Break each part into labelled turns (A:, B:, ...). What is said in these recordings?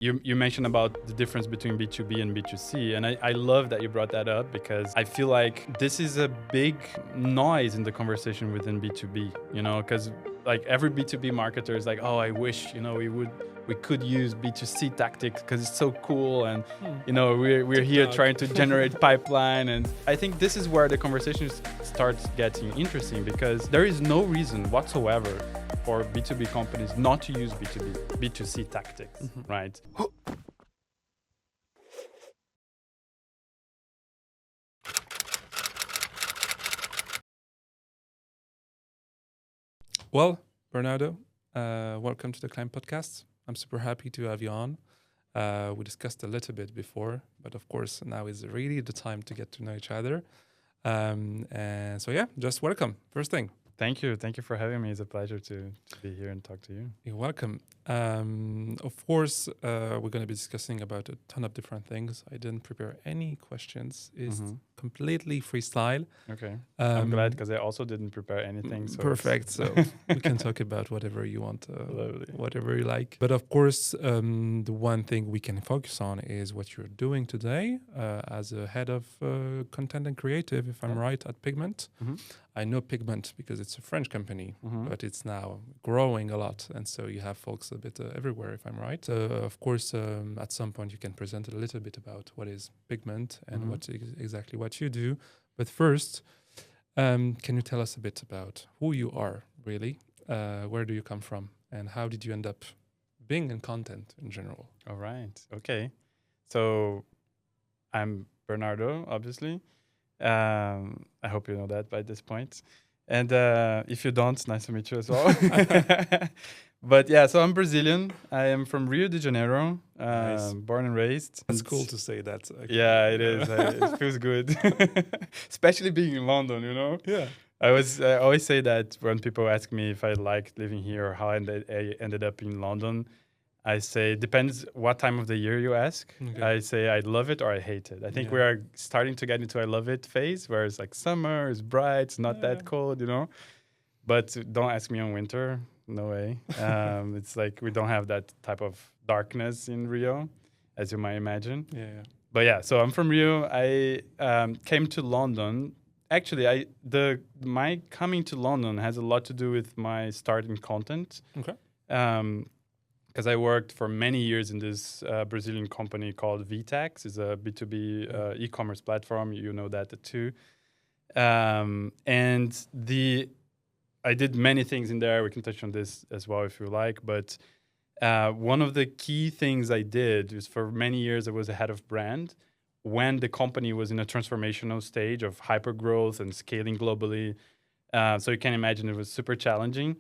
A: You mentioned about the difference between B2B and B2C, and I love that you brought that up because I feel like this is a big noise in the conversation within B2B, because like every B2B marketer is like, oh, I wish, we could use B2C tactics because it's so cool, and we're here trying to generate pipeline, and I think this is where the conversation starts getting interesting because there is no reason whatsoever for B2B companies not to use B2C tactics, right?
B: Well, Bernardo, welcome to the KLIMB Podcast. I'm super happy to have you on. We discussed a little bit before, but of course now is really the time to get to know each other. And so yeah, just welcome. First thing.
A: Thank you for having me. It's a pleasure to be here and talk to you.
B: You're welcome. Of course, we're going to be discussing about a ton of different things. I didn't prepare any questions. It's completely freestyle.
A: Okay. I'm glad because I also didn't prepare anything. So
B: perfect. So we can talk about whatever you want, whatever you like. But of course, the one thing we can focus on is what you're doing today as a head of content and creative, if I'm right, at Pigment. I know Pigment because it's a French company, but it's now growing a lot. And so you have folks a bit everywhere, if I'm right. So, of course, at some point you can present a little bit about what is Pigment and exactly what you do. But first, can you tell us a bit about who you are, really? Where do you come from? And how did you end up being in content in general?
A: All right. Okay. So I'm Bernardo, obviously. I hope you know that by this point. And if you don't, nice to meet you as well. But yeah, so I'm Brazilian. I am from Rio de Janeiro,
B: Nice.
A: Born and raised.
B: It's cool to say that. Okay.
A: Yeah, it is. It feels good. Especially being in London,
B: Yeah.
A: I always say that when people ask me if I liked living here or how I ended up in London, I say, depends what time of the year you ask.
B: Okay.
A: I say I love it or I hate it. I think we are starting to get into I love it phase where it's like summer, it's bright, it's not that cold, But don't ask me on winter. No way. It's like we don't have that type of darkness in Rio, as you might imagine.
B: Yeah.
A: But yeah, so I'm from Rio. I came to London. Actually, my coming to London has a lot to do with my start in content.
B: Okay.
A: Because I worked for many years in this Brazilian company called VTEX. It's a B2B e-commerce platform. You know that too. I did many things in there. We can touch on this as well if you like. But one of the key things I did is for many years I was a head of brand when the company was in a transformational stage of hyper growth and scaling globally. So you can imagine it was super challenging.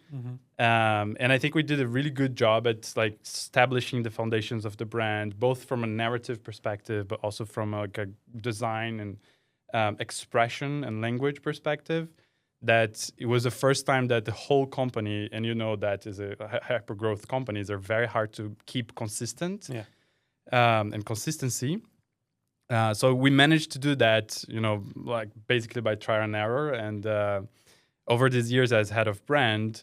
A: And I think we did a really good job at like establishing the foundations of the brand, both from a narrative perspective, but also from a design and expression and language perspective. That it was the first time that the whole company, and that is a hyper growth companies, they're very hard to keep consistent and consistency. So we managed to do that, like basically by trial and error. And over these years as head of brand,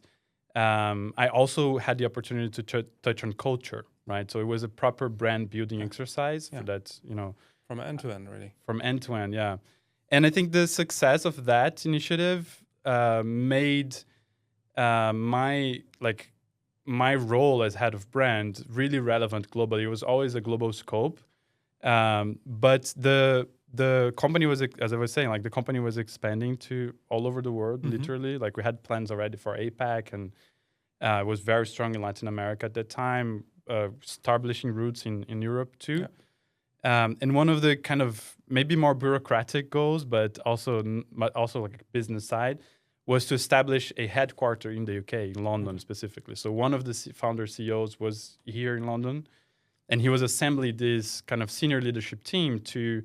A: I also had the opportunity to touch on culture, right? So it was a proper brand building exercise for that,
B: From end to end, really.
A: From end to end, yeah. And I think the success of that initiative made my role as head of brand really relevant globally. It was always a global scope, but the company was, as I was saying, like the company was expanding to all over the world, literally. Like we had plans already for APAC and was very strong in Latin America at that time, establishing roots in Europe too. Yeah. And one of the kind of maybe more bureaucratic goals, but also like a business side, was to establish a headquarter in the UK, in London specifically. So one of the founder CEOs was here in London, and he was assembling this kind of senior leadership team to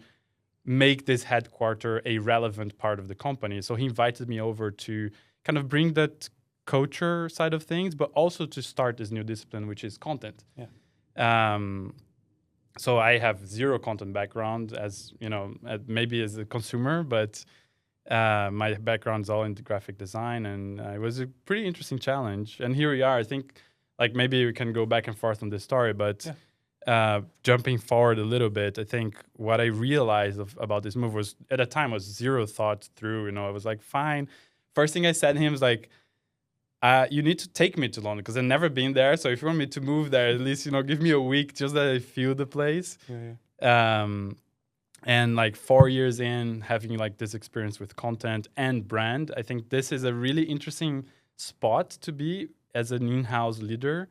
A: make this headquarter a relevant part of the company. So he invited me over to kind of bring that culture side of things, but also to start this new discipline, which is content. Yeah. So I have zero content background as, maybe as a consumer, but my background is all in graphic design, and it was a pretty interesting challenge. And here we are. I think like maybe we can go back and forth on this story, but jumping forward a little bit, I think what I realized about this move was, at the time, was zero thought through. I was like, fine. First thing I said to him was like, you need to take me to London because I've never been there. So if you want me to move there, at least, give me a week just that I feel the place. And like 4 years in, having like this experience with content and brand, I think this is a really interesting spot to be as an in-house leader.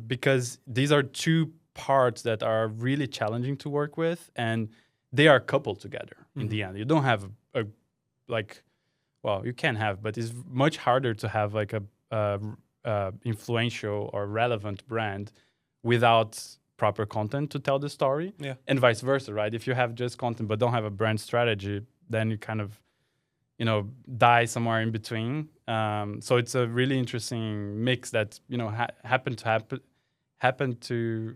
A: Because these are two parts that are really challenging to work with, and they are coupled together in the end. You don't have you can have, but it's much harder to have like a influential or relevant brand without proper content to tell the story, and vice versa, right? If you have just content but don't have a brand strategy, then you kind of, die somewhere in between. So it's a really interesting mix that happened to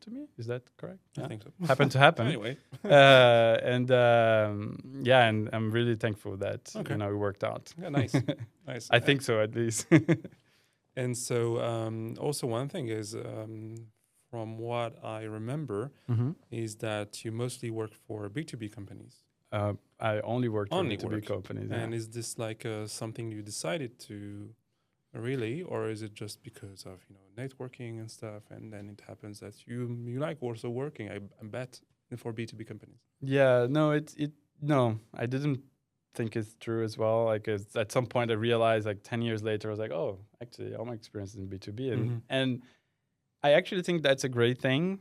A: me. Is that correct?
B: I think so.
A: Happened to happen.
B: Anyway,
A: and I'm really thankful that it worked out.
B: Yeah, nice.
A: I think so, at least.
B: And so also one thing is, from what I remember, is that you mostly work for B2B companies.
A: I only worked for B2B companies.
B: And is this like something you decided to really, or is it just because of networking and stuff, and then it happens that you like also working, I bet, for B2B companies?
A: Yeah, no, no, I didn't think it's true as well. Like at some point I realized, like 10 years later, I was like, oh, actually all my experience is in B2B, and I actually think that's a great thing.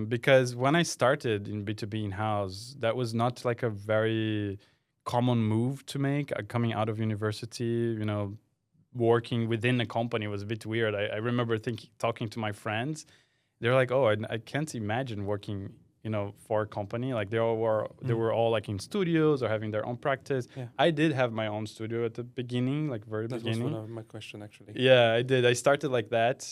A: Because when I started in B2B in-house, that was not like a very common move to make. Coming out of university, working within a company was a bit weird. I remember talking to my friends. They're like, oh, I can't imagine working, for a company. Like they were all like in studios or having their own practice. Yeah. I did have my own studio at the beginning, like beginning.
B: That was one of my question, actually.
A: Yeah, I did. I started like that.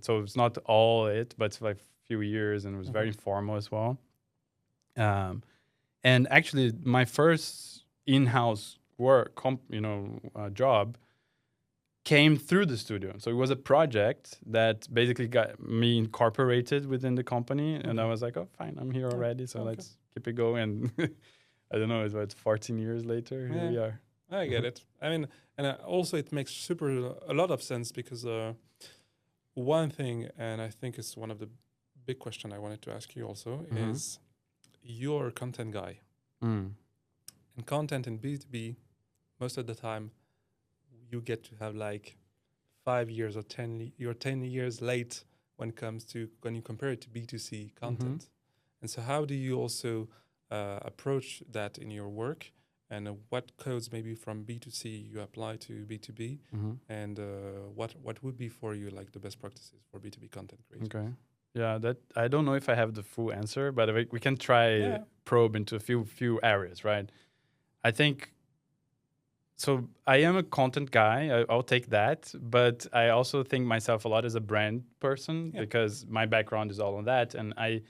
A: So it's not all it, but it's like few years, and it was very informal as well. And actually, my first in-house work, job, came through the studio. So it was a project that basically got me incorporated within the company, and I was like, oh, fine, I'm here already, so let's keep it going. And I don't know, it's about 14 years later, here we are.
B: I get it. I mean, and also it makes a lot of sense because one thing, and I think it's one of the big question I wanted to ask you also, is you're a content guy. And content in B2B, most of the time, you get to have like 5 years or 10, you're 10 years late when you compare it to B2C content. And so how do you also approach that in your work, and what codes maybe from B2C you apply to B2B, and what would be for you like the best practices for B2B content creation?
A: Okay. Yeah, that I don't know if I have the full answer, but we can try probe into a few areas, right? I think, so I am a content guy, I'll take that, but I also think myself a lot as a brand person because my background is all on that, and I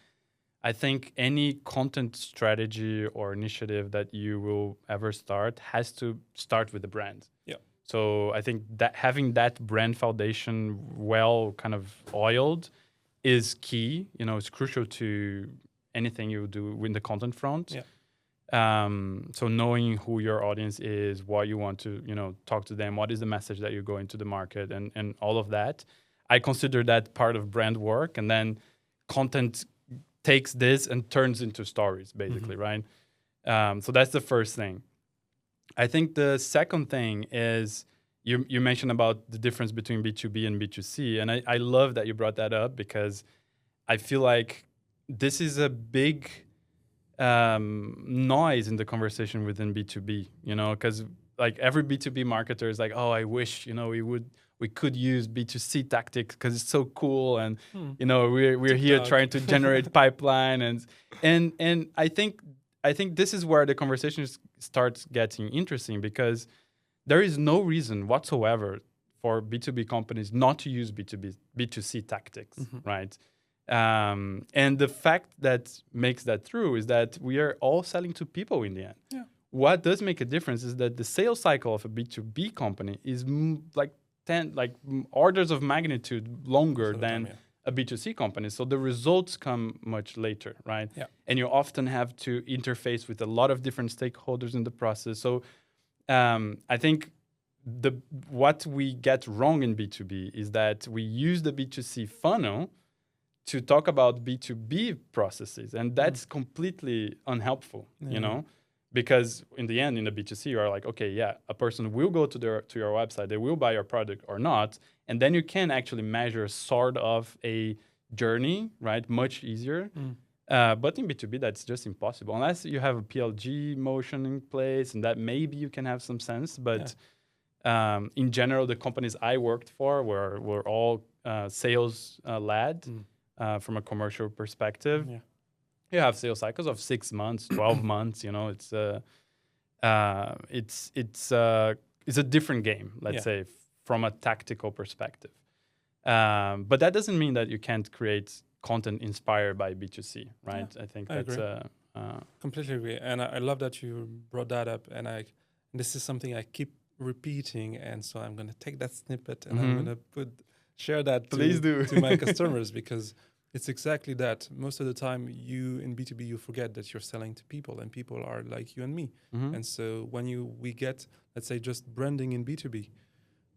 A: think any content strategy or initiative that you will ever start has to start with the brand. Yeah. So I think that having that brand foundation well kind of oiled is key. It's crucial to anything you do in the content front. Yeah. So knowing who your audience is, what you want to, talk to them, what is the message that you go into the market, and all of that. I consider that part of brand work, and then content takes this and turns into stories, basically, right? So that's the first thing. I think the second thing is, you mentioned about the difference between B2B and B2C, and I love that you brought that up because I feel like this is a big noise in the conversation within B2B, because like every B2B marketer is like, oh, I wish, we could use B2C tactics because it's so cool, and we're here trying to generate pipeline, and I think this is where the conversation starts getting interesting, because there is no reason whatsoever for B2B companies not to use B2C tactics, right? And the fact that makes that true is that we are all selling to people in the end. Yeah. What does make a difference is that the sales cycle of a B2B company is like orders of magnitude longer than a B2C company. So the results come much later, right?
B: Yeah.
A: And you often have to interface with a lot of different stakeholders in the process. So I think what we get wrong in B2B is that we use the B2C funnel to talk about B2B processes, and that's completely unhelpful, you know, because in the end, in the B2C, you are like, okay, yeah, a person will go to your website, they will buy your product or not, and then you can actually measure sort of a journey, right, much easier. But in B2B, that's just impossible unless you have a PLG motion in place, and that maybe you can have some sense. But in general, the companies I worked for were all sales led from a commercial perspective. You have sales cycles of 6 months, 12 months. You know, it's a different game, let's say, from a tactical perspective. But that doesn't mean that you can't create content inspired by B2C, right? I think that's
B: completely agree. And I love that you brought that up. And this is something I keep repeating. And so I'm going to take that snippet and I'm going to share that to my customers, because it's exactly that. Most of the time you in B2B, you forget that you're selling to people, and people are like you and me. And so when we get, let's say, just branding in B2B,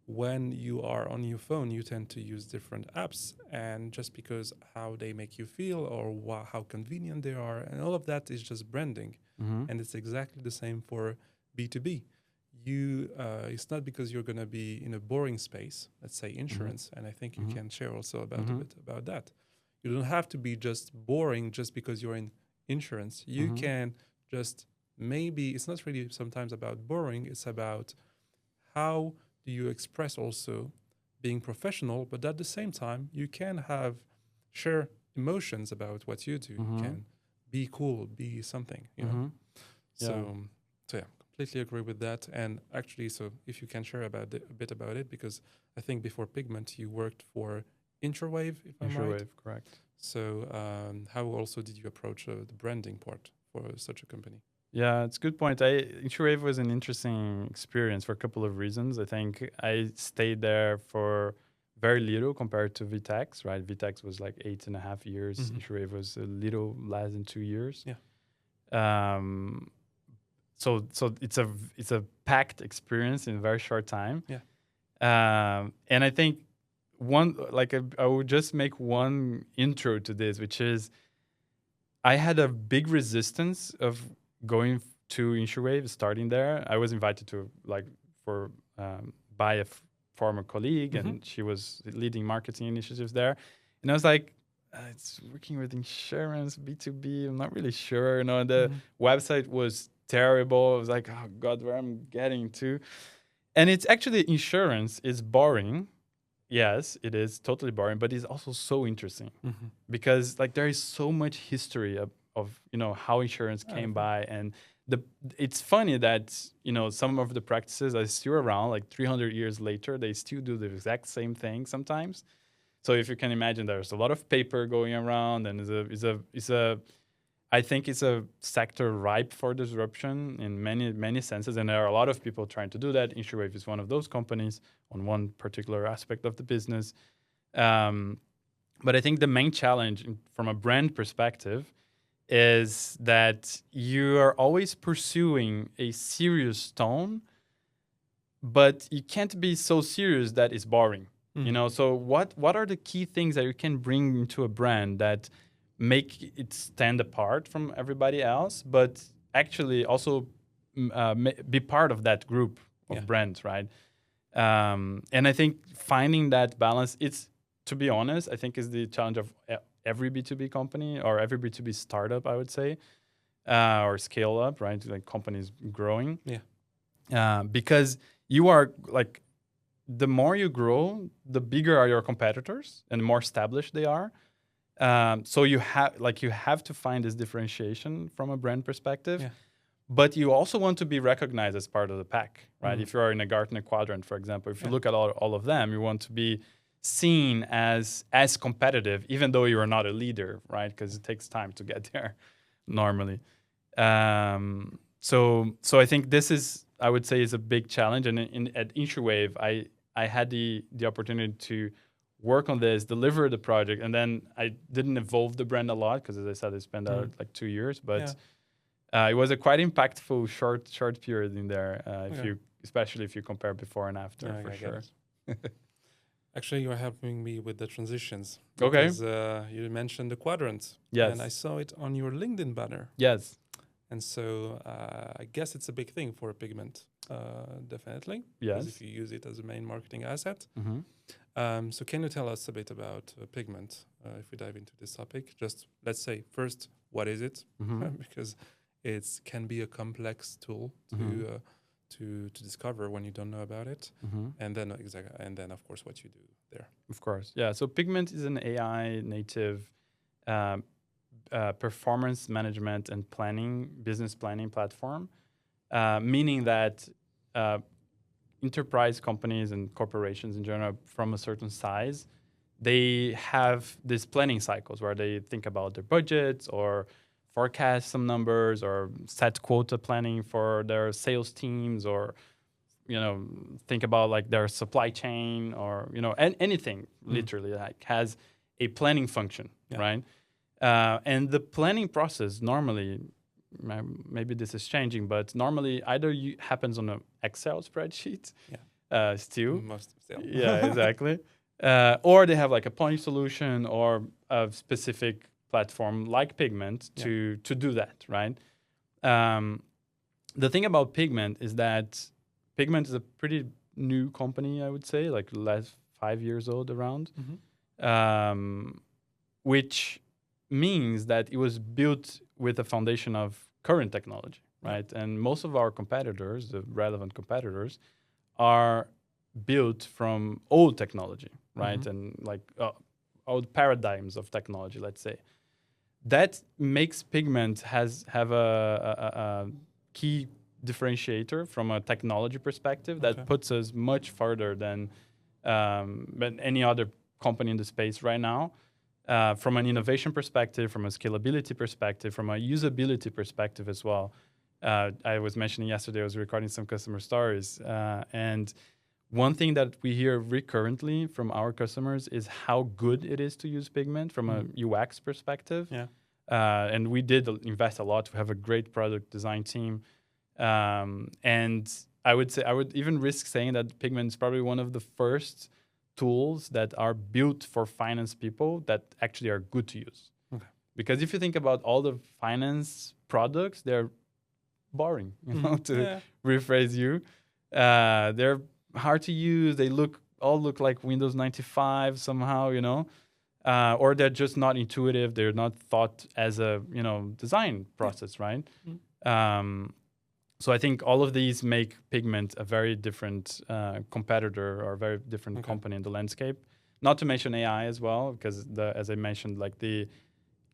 B: when you are on your phone, you tend to use different apps, and just because how they make you feel or how convenient they are, and all of that is just branding. And it's exactly the same for B2B. It's not because you're going to be in a boring space, let's say insurance, and I think you can share also about a bit about that. You don't have to be just boring just because you're in insurance. You can just, maybe it's not really sometimes about boring, it's about how do you express also being professional, but at the same time, you can share emotions about what you do. You can be cool, be something, you know? So yeah, completely agree with that. And actually, so if you can share a bit about it, because I think before Pigment, you worked for Insurewave, if I'm right.
A: Insurewave, correct.
B: So how also did you approach the branding part for such a company?
A: Yeah, it's a good point. Insurewave was an interesting experience for a couple of reasons. I think I stayed there for very little compared to VTEX, right? VTEX was like 8.5 years. Insurewave was a little less than 2 years.
B: Yeah.
A: So it's a packed experience in a very short time.
B: Yeah.
A: And I think I would just make one intro to this, which is I had a big resistance of going to Insurewave, starting there. I was invited to by a former colleague, and she was leading marketing initiatives there. And I was like, it's working with insurance, B2B. I'm not really sure. You know, the website was terrible. I was like, oh God, where I'm getting to. And it's actually, insurance is boring. Yes, it is totally boring, but it's also so interesting because there is so much history of how insurance came by, and it's funny that some of the practices are still around, like 300 years later, they still do the exact same thing sometimes. So if you can imagine, there's a lot of paper going around, and I think it's a sector ripe for disruption in many senses, and there are a lot of people trying to do that. Insurewave is one of those companies on one particular aspect of the business. But I think the main challenge from a brand perspective is that you are always pursuing a serious tone, but you can't be so serious that it's boring. So what are the key things that you can bring into a brand that make it stand apart from everybody else, but actually also be part of that group of brands, right? And I think finding that balance, to be honest, I think is the challenge of every B2B company or every B2B startup, I would say, or scale up, right? Like companies growing. Because you are the more you grow, the bigger are your competitors and the more established they are. So you have to find this differentiation from a brand perspective, but you also want to be recognized as part of the pack, right? If you are in a Gartner quadrant, for example, if you look at all of them, you want to be seen as competitive, even though you are not a leader, right? Because it takes time to get there normally. So I think this is, I would say, is a big challenge. And at Insurewave, I had the opportunity to work on this, deliver the project, and then I didn't evolve the brand a lot because, as I said, I spent like 2 years, but it was a quite impactful short period in there. Especially if you compare before and after, for sure.
B: Actually, you're helping me with the transitions.
A: Okay.
B: Because you mentioned the quadrants.
A: Yes.
B: And I saw it on your LinkedIn banner.
A: Yes.
B: And so I guess it's a big thing for Pigment, definitely.
A: Yes.
B: Because if you use it as a main marketing asset.
A: Mm-hmm.
B: So can you tell us a bit about Pigment, if we dive into this topic? Just let's say first, what is it?
A: Mm-hmm.
B: Because it can be a complex tool to discover when you don't know about it, and then of course what you do there.
A: Of course, yeah. So Pigment is an AI native performance management and business planning platform, meaning that enterprise companies and corporations in general from a certain size, they have these planning cycles where they think about their budgets or forecast some numbers or set quota planning for their sales teams, or think about like their supply chain, or anything literally like has a planning function, right? And the planning process normally, maybe this is changing, but normally either happens on an Excel spreadsheet, still, yeah, exactly, or they have like a point solution or a specific platform like Pigment to do that, right? The thing about Pigment is that Pigment is a pretty new company, I would say, like last 5 years old around, which means that it was built with a foundation of current technology, right? And most of our competitors, the relevant competitors, are built from old technology, right? And like old paradigms of technology, let's say. That makes Pigment have a key differentiator from a technology perspective that puts us much further than any other company in the space right now. From an innovation perspective, from a scalability perspective, from a usability perspective as well. I was mentioning yesterday, I was recording some customer stories, and one thing that we hear recurrently from our customers is how good it is to use Pigment from a UX perspective. And we did invest a lot to have a great product design team. And I would even risk saying that Pigment is probably one of the first tools that are built for finance people that actually are good to use. Because if you think about all the finance products, they're boring, to rephrase you. They're hard to use. They all look like Windows 95 somehow, or they're just not intuitive. They're not thought as a design process, right? So I think all of these make Pigment a very different competitor or a very different company in the landscape. Not to mention AI as well, because as I mentioned, like the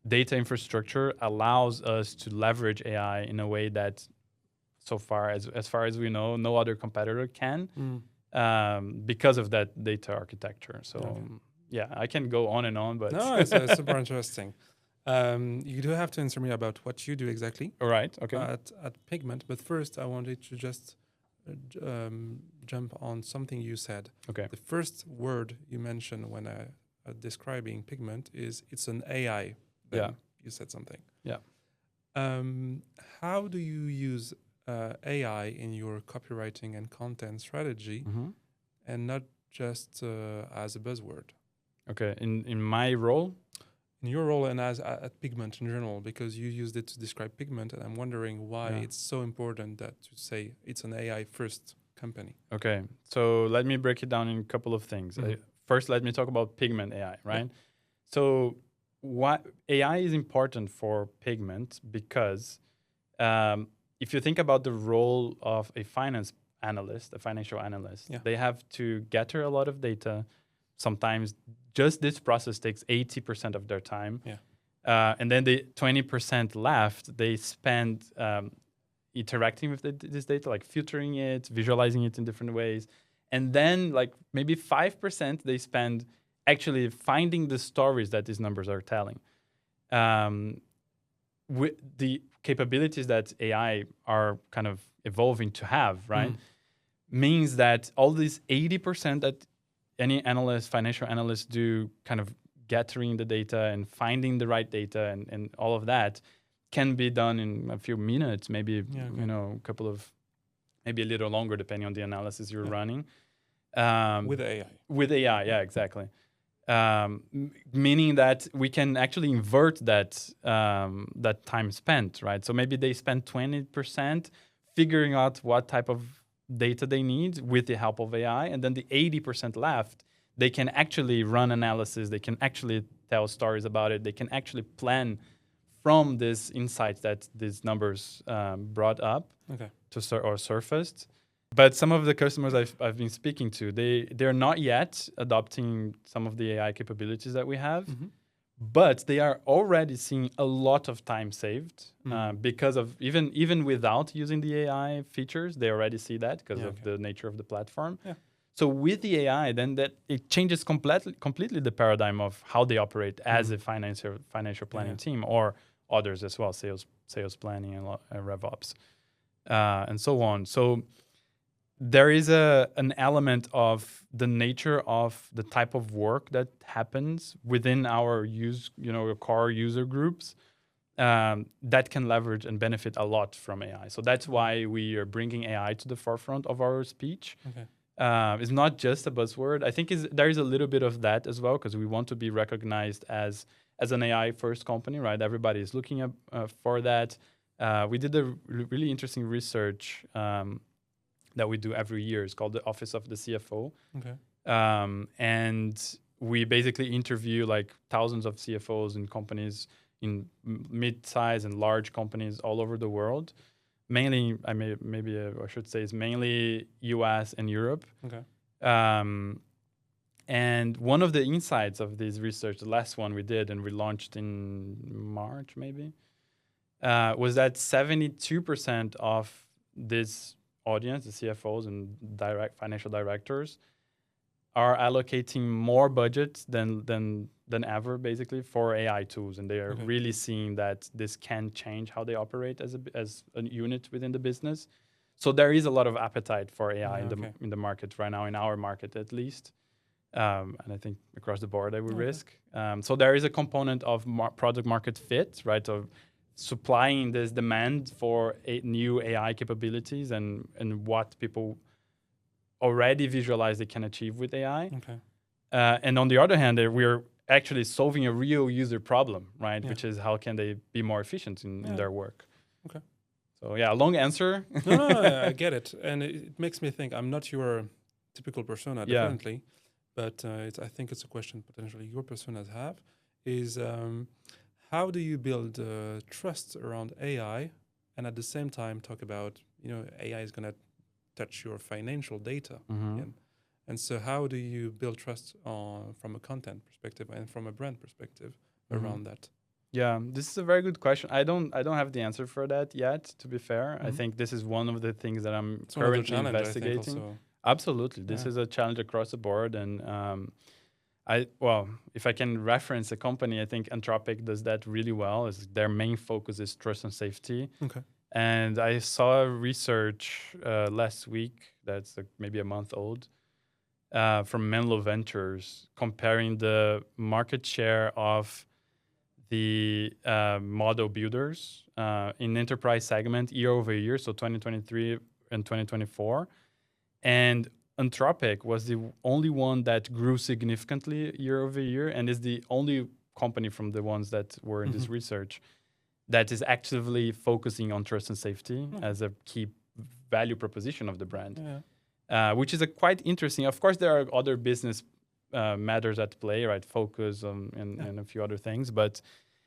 A: data infrastructure allows us to leverage AI in a way that, so far as we know, no other competitor can, because of that data architecture. So I can go on and on, but
B: no, it's super interesting. You do have to answer me about what you do exactly.
A: All right. Okay.
B: At Pigment, but first I wanted to just jump on something you said.
A: Okay.
B: The first word you mentioned when describing Pigment is it's an AI. Then you said something.
A: Yeah.
B: How do you use AI in your copywriting and content strategy, and not just as a buzzword?
A: Okay. In my role.
B: In your role and as at Pigment in general, because you used it to describe Pigment, and I'm wondering why it's so important that to say it's an AI first company.
A: Okay, so let me break it down in a couple of things. First, let me talk about Pigment AI, right? So what AI is important for Pigment because if you think about the role of a financial analyst, they have to gather a lot of data. Sometimes just this process takes 80% of their time. And then the 20% left, they spend interacting with this data, like filtering it, visualizing it in different ways. And then like maybe 5% they spend actually finding the stories that these numbers are telling. With the capabilities that AI are kind of evolving to have, right? Means that all these 80% that any analyst, financial analysts do kind of gathering the data and finding the right data and all of that can be done in a few minutes, maybe, a couple of, maybe a little longer depending on the analysis you're running.
B: With AI.
A: With AI, yeah, exactly. Meaning that we can actually invert that time spent, right? So maybe they spend 20% figuring out what type of data they need with the help of AI, and then the 80% left, they can actually run analysis, they can actually tell stories about it, they can actually plan from these insights that these numbers brought up or surfaced. But some of the customers I've been speaking to, they're not yet adopting some of the AI capabilities that we have, but they are already seeing a lot of time saved because of even without using the AI features, they already see that because of the nature of the platform. Yeah. So with the AI, then that it changes completely the paradigm of how they operate as a financial planning team, or others as well, sales planning and RevOps, and so on. So there is an element of the nature of the type of work that happens within our core user groups that can leverage and benefit a lot from AI. So that's why we are bringing AI to the forefront of our speech. It's not just a buzzword. I think there is a little bit of that as well, because we want to be recognized as an AI first company, right? Everybody is looking for that. We did a really interesting research that we do every year. It's called the Office of the CFO. And we basically interview like thousands of CFOs in companies, in mid-size and large companies all over the world. Mainly, I should say, it's mainly US and Europe. And one of the insights of this research, the last one we did and we launched in March maybe, was that 72% of this audience, the CFOs and financial directors, are allocating more budget than ever, basically, for AI tools, and they are really seeing that this can change how they operate as a unit within the business. So there is a lot of appetite for AI in the market right now, in our market at least, and I think across the board, I would risk. So there is a component of product market fit, right? Of supplying this demand for new AI capabilities and what people already visualize they can achieve with AI. And on the other hand, we're actually solving a real user problem, right? Which is how can they be more efficient in their work. So a long answer.
B: No, I get it. And it makes me think, I'm not your typical persona, definitely, but I think it's a question potentially your personas have, is how do you build trust around AI and at the same time talk about, AI is going to touch your financial data. And so how do you build trust from a content perspective and from a brand perspective around that?
A: Yeah, this is a very good question. I don't have the answer for that yet, to be fair. I think this is one of the things that I'm currently investigating. Absolutely. This is a challenge across the board. And if I can reference a company, I think Anthropic does that really well. Their main focus is trust and safety. And I saw research last week that's maybe a month old from Menlo Ventures comparing the market share of the model builders in enterprise segment year over year, so 2023 and 2024. And Anthropic was the only one that grew significantly year over year and is the only company from the ones that were in this research that is actively focusing on trust and safety as a key value proposition of the brand, which is quite interesting. Of course, there are other business matters at play, right? Focus and a few other things, but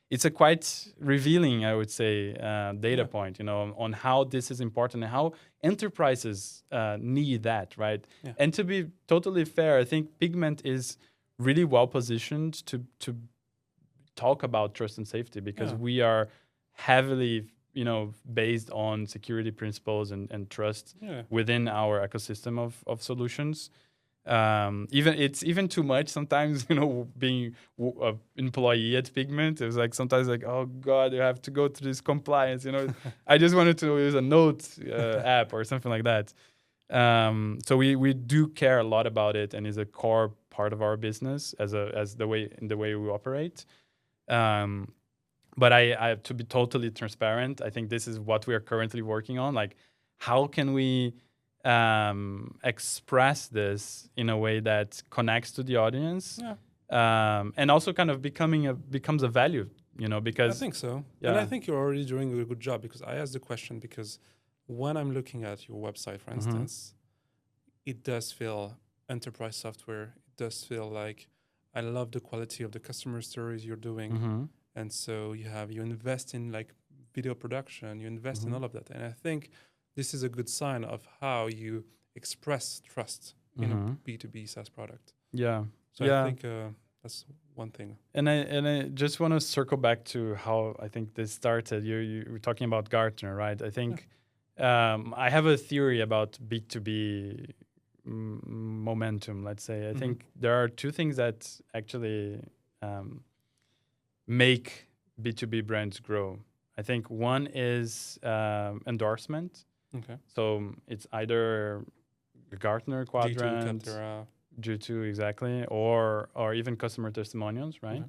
A: it's a quite revealing, I would say, data point, on how this is important and how enterprises need that, right? And to be totally fair, I think Pigment is really well positioned to talk about trust and safety because we are heavily, based on security principles and trust within our ecosystem of solutions. It's even too much sometimes, being an employee at Pigment. It was like sometimes like, oh God, you have to go through this compliance, I just wanted to use a note app or something like that. So we do care a lot about it and is a core part of our business as the way we operate. But I to be totally transparent, I think this is what we are currently working on. Like, how can we express this in a way that connects to the audience, and also kind of becomes a value, because
B: I think so.
A: Yeah.
B: And I think you're already doing a good job, because I asked the question because when I'm looking at your website, for instance, it does feel enterprise software. It does feel like I love the quality of the customer stories you're doing. And so you invest in like video production, you invest in all of that. And I think this is a good sign of how you express trust in a B2B SaaS product.
A: Yeah.
B: So I think that's one thing.
A: And I just want to circle back to how I think this started. You were talking about Gartner, right? I think I have a theory about B2B momentum, let's say. I think there are two things that actually make B2B brands grow. I think one is endorsement.
B: Okay.
A: So it's either a Gartner quadrant, G2 exactly, or even customer testimonials, right?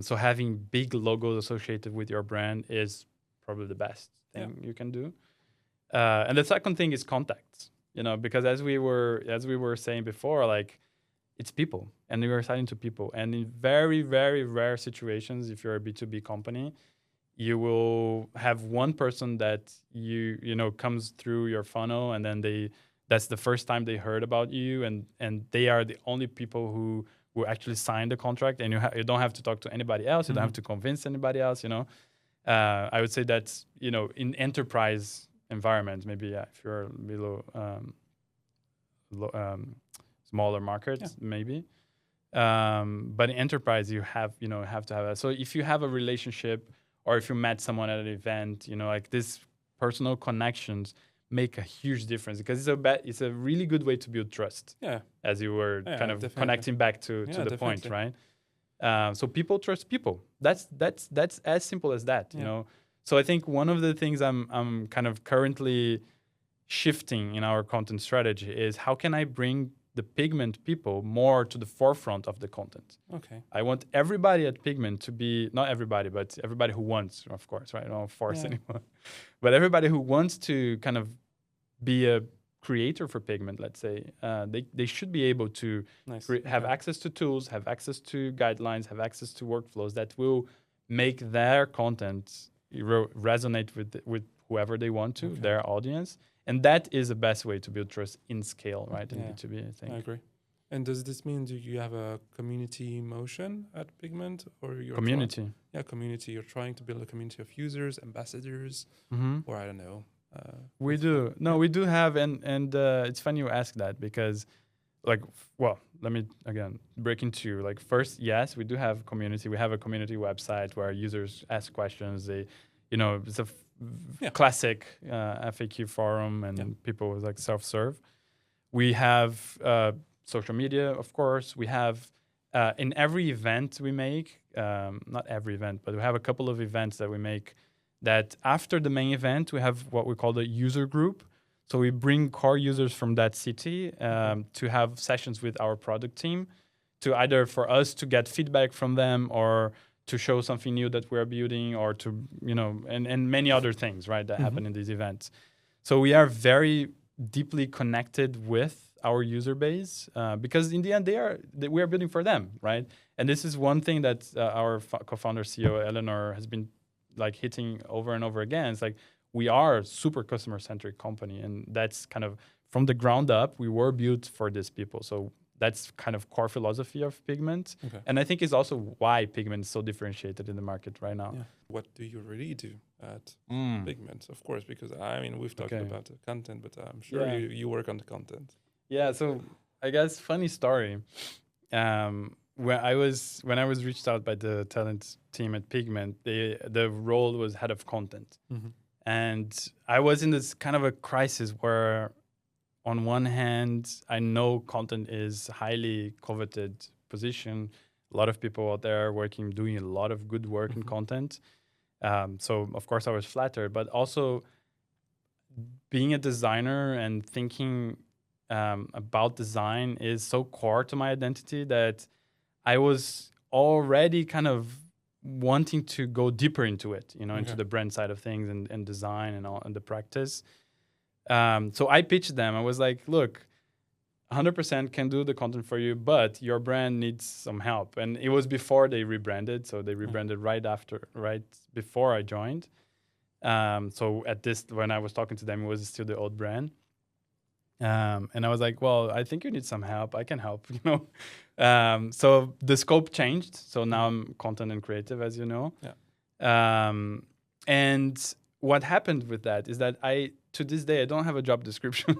A: So having big logos associated with your brand is probably the best thing you can do. And the second thing is contacts, because as we were saying before, like, it's people, and we are selling to people. And in very, very rare situations, if you're a B2B company, you will have one person that comes through your funnel, and then that's the first time they heard about you, and they are the only people who actually sign the contract, and you don't have to talk to anybody else. You don't have to convince anybody else. I would say that's in enterprise environment, maybe if you're below smaller markets, maybe. But in enterprise, you have to have that. So if you have a relationship, or if you met someone at an event, like these personal connections make a huge difference, because it's a really good way to build trust. Yeah. As you were kind of definitely connecting back to the definitely point, right? So people trust people. That's as simple as that, So I think one of the things I'm kind of currently shifting in our content strategy is, how can I bring the Pigment people more to the forefront of the content? Okay. I want everybody at Pigment to be, not everybody, but everybody who wants, of course, right? I don't force anyone. But everybody who wants to kind of be a creator for Pigment, let's say, they should be able to have access to tools, have access to guidelines, have access to workflows that will make their content resonate with whoever they want to, their audience. And that is the best way to build trust in scale, right? In B2B, I think.
B: I agree. And does this mean, do you have a community motion at Pigment, or your
A: community?
B: Community. You're trying to build a community of users, ambassadors, or I don't know.
A: We do. No, we do have, and it's funny you ask that, because, let me again break into first. Yes, we do have community. We have a community website where users ask questions. They, it's a classic FAQ forum, and people self-serve. We have social media, of course. We have in every event we make, not every event, but we have a couple of events that we make, that after the main event, we have what we call the user group. So we bring core users from that city to have sessions with our product team, to either for us to get feedback from them, or to show something new that we're building, or to, and many other things, right, that happen in these events. So we are very deeply connected with our user base, because in the end, we are building for them, right? And this is one thing that our co-founder, CEO, Eleanor, has been hitting over and over again. It's we are a super customer-centric company, and that's kind of from the ground up, we were built for these people. So that's kind of core philosophy of Pigment. Okay. And I think it's also why Pigment is so differentiated in the market right now. Yeah.
B: What do you really do at Pigment? Of course, because we've talked about the content, but I'm sure you work on the content.
A: Yeah, so I guess funny story. When I was reached out by the talent team at Pigment, the role was head of content. And I was in this kind of a crisis where, on one hand, I know content is highly coveted position. A lot of people out there doing a lot of good work in content. So, of course, I was flattered. But also, being a designer and thinking about design is so core to my identity that I was already kind of wanting to go deeper into it, into the brand side of things and design and all and the practice. So I pitched them. I was like, look, 100% can do the content for you, but your brand needs some help. And it was before they rebranded. So they rebranded right before I joined. So when I was talking to them, it was still the old brand. And I was like, well, I think you need some help. I can help, So the scope changed. So now I'm content and creative, as you know.
B: Yeah.
A: And what happened with that is that to this day, I don't have a job description.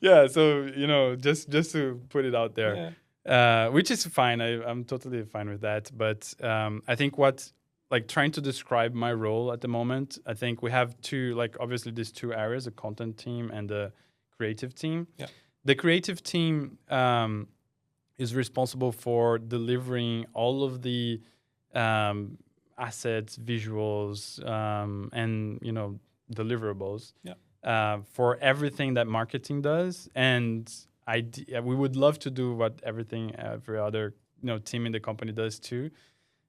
A: Yeah. So, just to put it out there, which is fine. I'm totally fine with that. But I think trying to describe my role at the moment, I think we have obviously these two areas, the content team and the creative team.
B: Yeah.
A: The creative team is responsible for delivering all of the assets, visuals, and, deliverables for everything that marketing does. And we would love to do what every other, team in the company does too.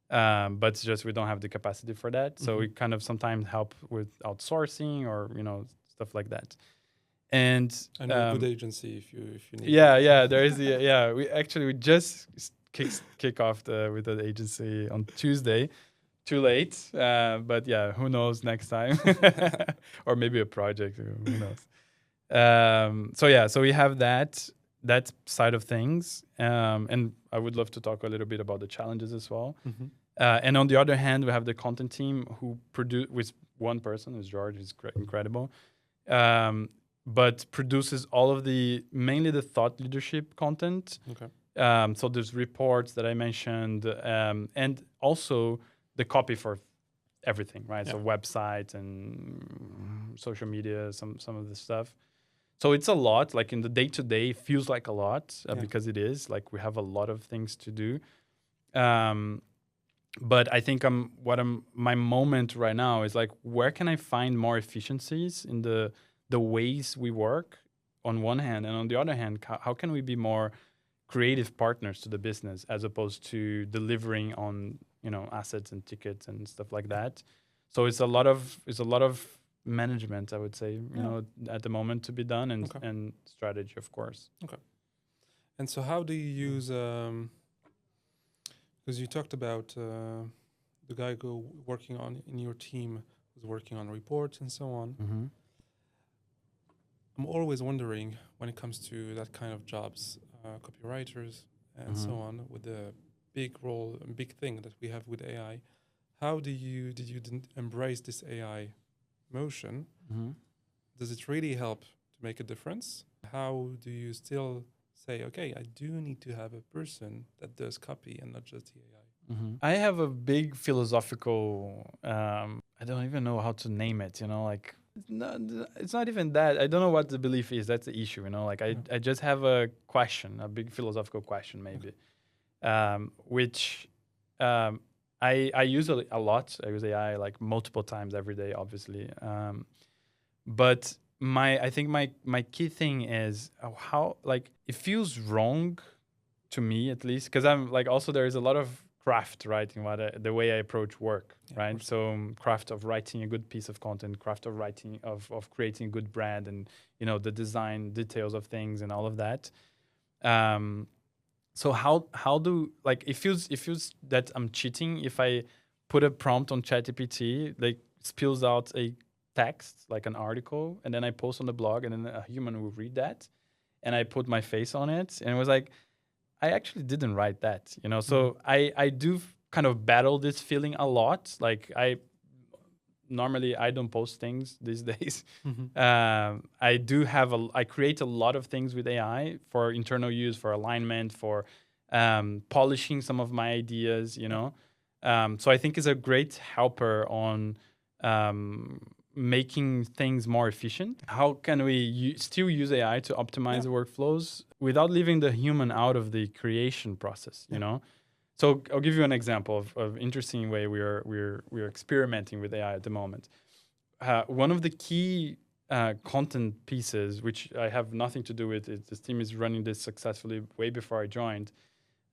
A: But it's just we don't have the capacity for that. So we kind of sometimes help with outsourcing or stuff like that. And
B: I know a good agency if you need.
A: Yeah. There is we just kick off with the agency on Tuesday. Too late, but yeah, who knows next time, or maybe a project. Who knows? So we have that side of things, and I would love to talk a little bit about the challenges as well. And on the other hand, we have the content team who produce with one person, is George, who's incredible, but produces all of mainly the thought leadership content.
B: Okay.
A: So there's reports that I mentioned, and also the copy for everything, right?
B: Yeah.
A: So website and social media, some of the stuff. So it's a lot. Like in the day-to-day, feels like a lot because it is. Like we have a lot of things to do. But I think my moment right now is like, where can I find more efficiencies in the ways we work on one hand, and on the other hand, how can we be more creative partners to the business as opposed to delivering on assets and tickets and stuff like that. So it's a lot of management, I would say, at the moment to be done, and strategy, of course.
B: Okay. And so how do you use, because you talked about the guy working on in your team who's working on reports and so on.
A: Mm-hmm.
B: I'm always wondering when it comes to that kind of jobs, copywriters and so on, with the big role and big thing that we have with AI. How did you embrace this AI motion?
A: Mm-hmm.
B: Does it really help to make a difference? How do you still say, okay, I do need to have a person that does copy and not just the AI?
A: Mm-hmm. I have a big philosophical, I don't even know how to name it, it's not even that. I don't know what the belief is. That's the issue, I just have a question, a big philosophical question maybe, which I use a lot. I use AI like multiple times every day, obviously. But I think my key thing is how it feels wrong to me, at least, because I'm also there is a lot of craft, right, in the way I approach work, right? So craft of writing a good piece of content, craft of writing of creating a good brand, and the design details of things and all of that. So how do it feels that I'm cheating if I put a prompt on ChatGPT, spills out a text, like an article, and then I post on the blog, and then a human will read that, and I put my face on it, and it was like, I actually didn't write that, So I do kind of battle this feeling a lot. Normally I don't post things these days. I create a lot of things with AI for internal use, for alignment, for polishing some of my ideas, So I think it's a great helper on making things more efficient. How can we still use AI to optimize the workflows without leaving the human out of the creation process, So I'll give you an example of interesting way we're experimenting with AI at the moment. One of the key content pieces, which I have nothing to do with it. This team is running this successfully way before I joined.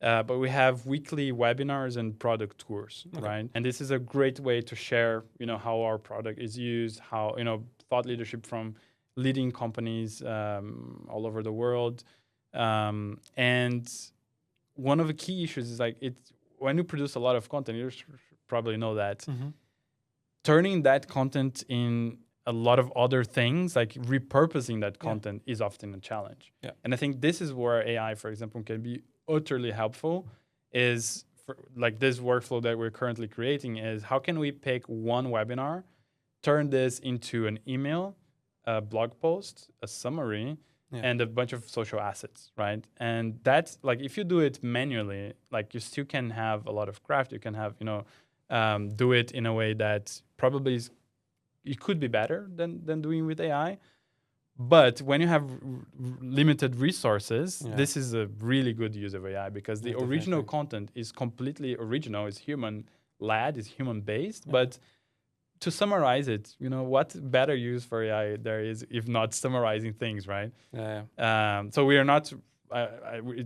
A: But we have weekly webinars and product tours, right? And this is a great way to share, how our product is used, how, thought leadership from leading companies all over the world. And one of the key issues is when you produce a lot of content, you probably know that, turning that content in a lot of other things, like repurposing that content is often a challenge.
B: Yeah.
A: And I think this is where AI, for example, can be utterly helpful, is for, like this workflow that we're currently creating is how can we pick one webinar, turn this into an email, a blog post, a summary, and a bunch of social assets, right? And that's like, if you do it manually, like you still can have a lot of craft. You can have, do it in a way that probably it could be better than doing with AI. But when you have limited resources, this is a really good use of AI, because the original content is completely original, is human-led, is human-based. But to summarize it, what better use for AI there is if not summarizing things, right? So we are not,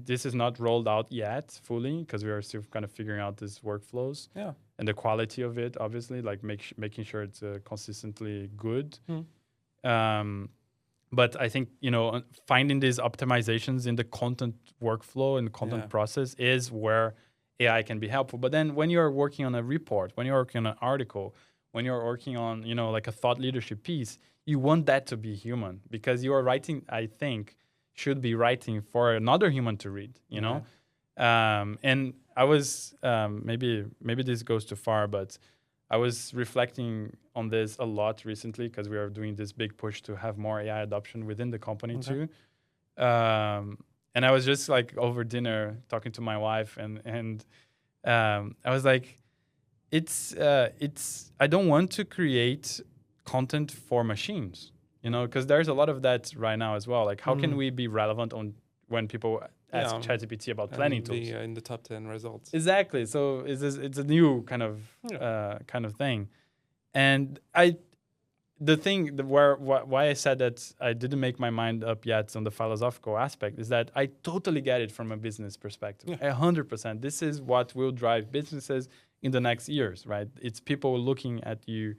A: this is not rolled out yet fully, because we are still kind of figuring out these workflows and the quality of it, obviously, like making sure it's consistently good. But I think, finding these optimizations in the content workflow and content process is where AI can be helpful. But then when you're working on a report, when you're working on an article, when you're working on, like a thought leadership piece, you want that to be human, because you are writing, I think, should be writing for another human to read, know? And I was, maybe this goes too far, but I was reflecting on this a lot recently, because we are doing this big push to have more AI adoption within the company too. And I was just like over dinner talking to my wife, and I was like, it's I don't want to create content for machines, because there's a lot of that right now as well. Like, how can we be relevant when people ask ChatGPT about planning tools?
B: In the top 10 results.
A: Exactly. So it's a new kind of thing. And why I said that I didn't make my mind up yet on the philosophical aspect is that I totally get it from a business perspective. 100%. This is what will drive businesses in the next years, right? It's people looking at you,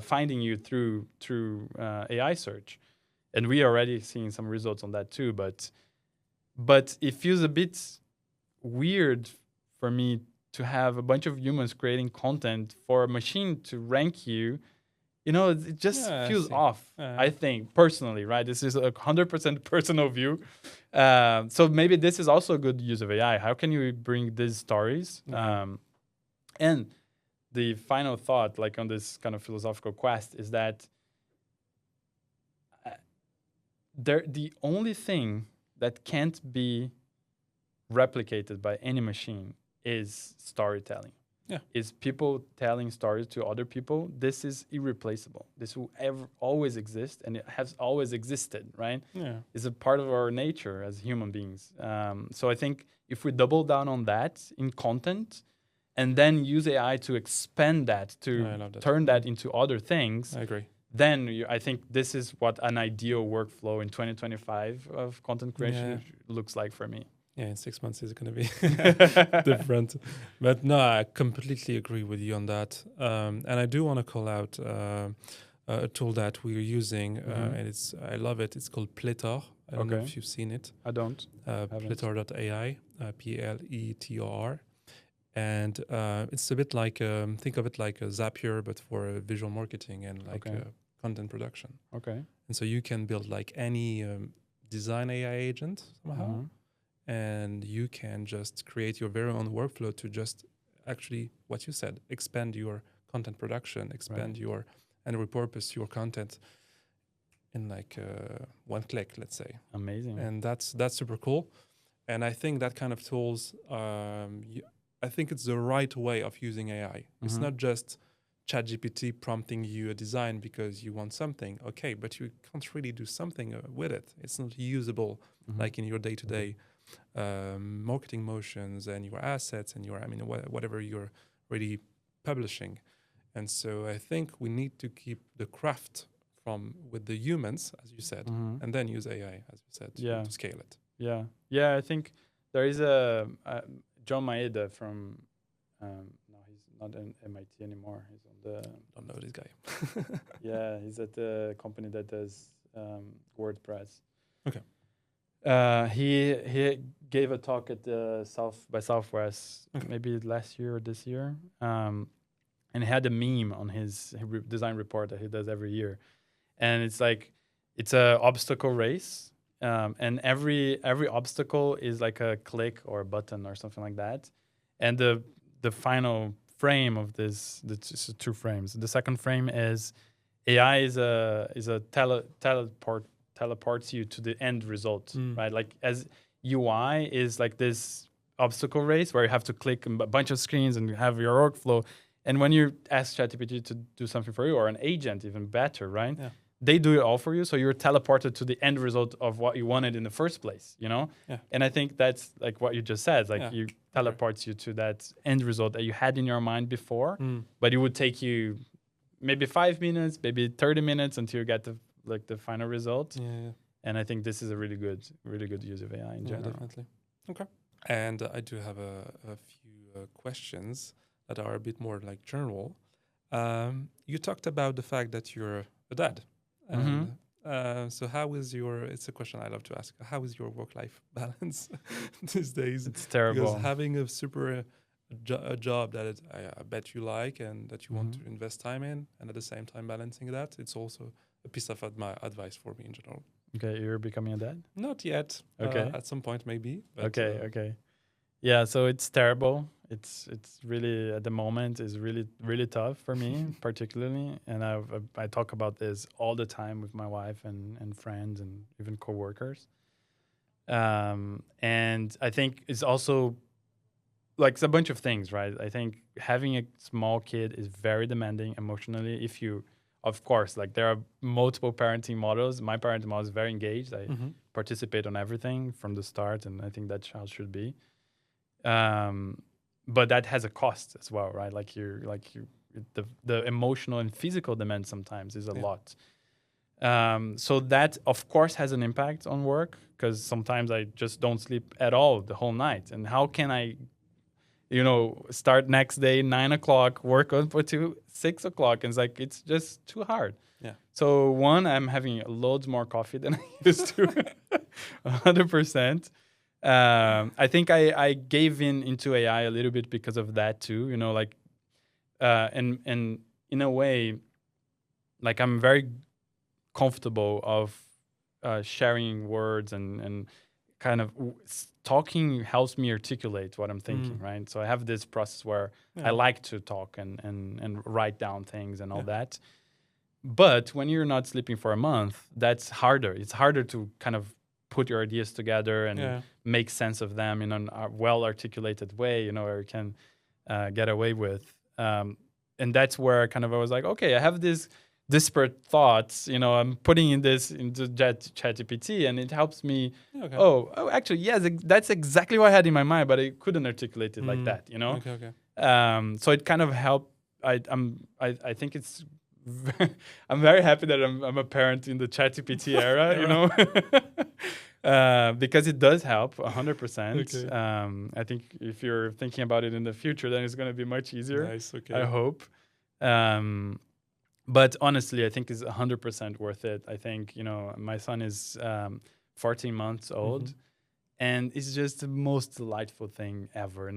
A: finding you through AI search. And we are already seeing some results on that too, but it feels a bit weird for me to have a bunch of humans creating content for a machine to rank you. It just feels off, I think, personally, right? This is a 100% personal view. So maybe this is also a good use of AI. How can you bring these stories? And the final thought, like on this kind of philosophical quest, is that the only thing that can't be replicated by any machine is storytelling. Is people telling stories to other people. This is irreplaceable. This will always exist, and it has always existed, right? It's a part of our nature as human beings. So I think if we double down on that in content, and then use AI to expand that, to turn that into other things,
B: I agree.
A: Then I think this is what an ideal workflow in 2025 of content creation looks like for me.
B: Yeah, in 6 months it's going to be different. But no, I completely agree with you on that. And I do want to call out a tool that we're using, and I love it. It's called Pletor. I don't know if you've seen it.
A: I don't.
B: Pletor.ai, Pletor. And it's a bit like, think of it like a Zapier, but for visual marketing and like content production. And so you can build like any design AI agent somehow. And you can just create your very own workflow to just actually, what you said, expand your content production, expand and repurpose your content in like one click, let's say.
A: Amazing.
B: And that's super cool. And I think that kind of tools, I think it's the right way of using AI. It's not just ChatGPT prompting you a design because you want something. Okay, but you can't really do something with it. It's not usable like in your day-to-day marketing motions and your assets and whatever you're really publishing. And so I think we need to keep the craft with the humans, as you said, and then use AI, as you said, to scale it.
A: Yeah. I think there is a John Maeda from. No, he's not in MIT anymore. He's on the.
B: Don't know this guy.
A: Yeah, he's at the company that does WordPress.
B: Okay.
A: He gave a talk at the South by Southwest maybe last year or this year, and he had a meme on his design report that he does every year, and it's like it's a obstacle race, and every obstacle is like a click or a button or something like that, and the final frame of this, it's 2 frames. The second frame is AI is a teleports you to the end result, right? Like as UI is like this obstacle race where you have to click a bunch of screens and have your workflow. And when you ask ChatGPT to do something for you, or an agent, even better, right? Yeah. They do it all for you. So you're teleported to the end result of what you wanted in the first place, you know? Yeah. And I think that's like what you just said, like you teleports you to that end result that you had in your mind before, but it would take you maybe 5 minutes, maybe 30 minutes until you get the final result. Yeah. And I think this is a really good use of AI in general.
B: Definitely. Okay. And I do have a few questions that are a bit more like general. You talked about the fact that you're a dad. So how is it's a question I love to ask. How is your work-life balance these days?
A: It's terrible.
B: Because having a a job that I bet you like and that you want to invest time in, and at the same time balancing that, it's also a piece of advice for me in general.
A: Okay, you're becoming a dad?
B: Not yet. Okay. At some point maybe.
A: But okay. Yeah, so it's terrible. It's really, at the moment, is really, really tough for me, particularly. And I talk about this all the time with my wife and friends and even coworkers. And I think it's also, like, it's a bunch of things, right? I think having a small kid is very demanding emotionally. If you, of course, like there are multiple parenting models. My parenting model is very engaged. I participate on everything from the start, and I think that child should be. But that has a cost as well, right? The emotional and physical demand sometimes is a lot. So that, of course, has an impact on work, because sometimes I just don't sleep at all the whole night. And how can I, start next day 9 o'clock, work on to 6 o'clock? And it's just too hard. Yeah. So one, I'm having loads more coffee than I used to, 100%. I think I gave into AI a little bit because of that too, and in a way, like I'm very comfortable of sharing words and kind of talking helps me articulate what I'm thinking, right? So I have this process where I like to talk and write down things and all that. But when you're not sleeping for a month, that's harder. It's harder to kind of put your ideas together and make sense of them in a well-articulated way, where you can get away with. And that's where kind of I was like, okay, I have these disparate thoughts, I'm putting this into ChatGPT, and it helps me. Okay. Oh, actually, yes, that's exactly what I had in my mind, but I couldn't articulate it like that, Okay. So it kind of helped. I think it's. I'm very happy that I'm a parent in the ChatGPT era, because it does help 100%. Okay. I think if you're thinking about it in the future, then it's going to be much easier. Nice. Okay. I hope. But honestly, I think it's 100% worth it. I think, my son is 14 months old, and it's just the most delightful thing ever.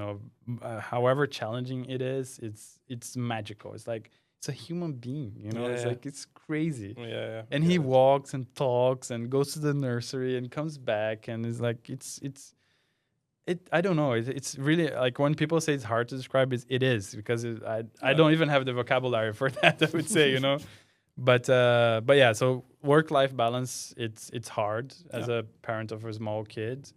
A: However challenging it is, it's magical. It's like, it's a human being, it's crazy. And he walks and talks and goes to the nursery and comes back, and it's like, I don't know. It's really like when people say it's hard to describe it is, because I don't even have the vocabulary for that, I would say, But yeah, so work-life balance, it's hard as a parent of a small kid.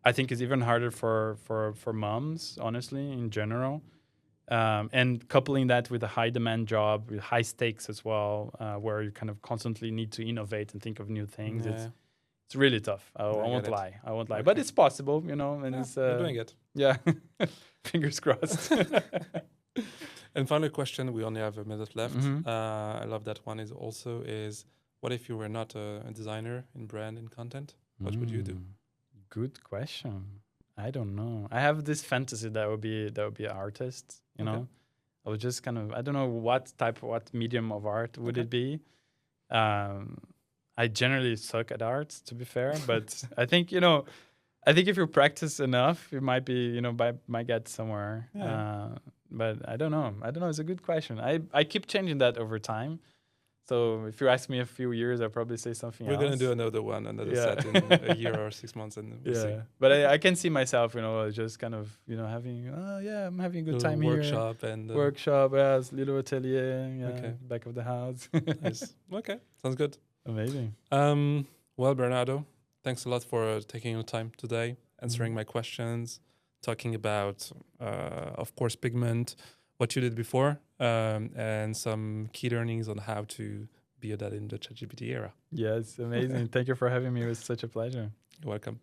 A: I think it's even harder for moms, honestly, in general. And coupling that with a high demand job, with high stakes as well, where you kind of constantly need to innovate and think of new things. It's really tough. I won't lie. Okay. But it's possible, and it's...
B: you're doing it.
A: Yeah. Fingers crossed.
B: And final question, we only have a minute left. I love that one is what if you were not a designer in brand and content? What would you do?
A: Good question. I don't know. I have this fantasy that would be an artist, you know. I was just kind of, I don't know what medium of art would it be. I generally suck at art, to be fair, but I think, if you practice enough, you might be, might get somewhere. Yeah. But I don't know. It's a good question. I keep changing that over time. So if you ask me a few years, I'll probably say something else.
B: We're going to do another set in a year or 6 months, and we'll see.
A: But I can see myself, just kind of, having, I'm having a good time
B: workshop
A: here.
B: And
A: workshop, little atelier, back of the house.
B: Nice. Okay, sounds good.
A: Amazing.
B: Well, Bernardo, thanks a lot for taking your time today, answering my questions, talking about, of course, Pigment, what you did before, and some key learnings on how to be a dad in the ChatGPT era.
A: Yes, amazing. Thank you for having me. It was such a pleasure.
B: You're welcome.